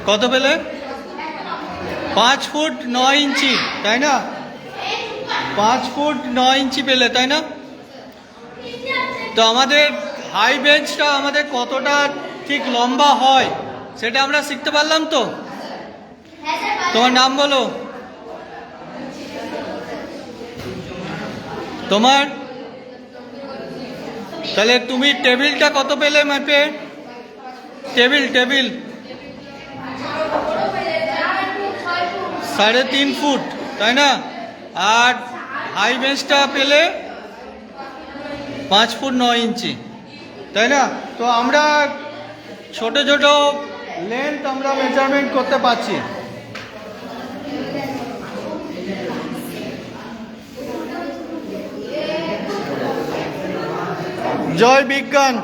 কত পেলে? 5 ফুট 9 ইঞ্চি, তাই না? 5 ফুট 9 ইঞ্চি পেলে, তাই না? তো আমাদের হাই বেঞ্চটা আমাদের কতটা ঠিক লম্বা হয় সেটা আমরা শিখতে পারলাম তো। তোমার নাম বলো। তোমার তাহলে তুমি টেবিলটা কত পেলে ম্যাপে? টেবিল 3.5 ফুট, তাই না? আর হাই বেঞ্চটা পেলে 5 ফুট 9 ইঞ্চি, তাই না? তো আমরা ছোট ছোট লেন্থ আমরা মেজারমেন্ট করতে পারছি। জয় বিজ্ঞান।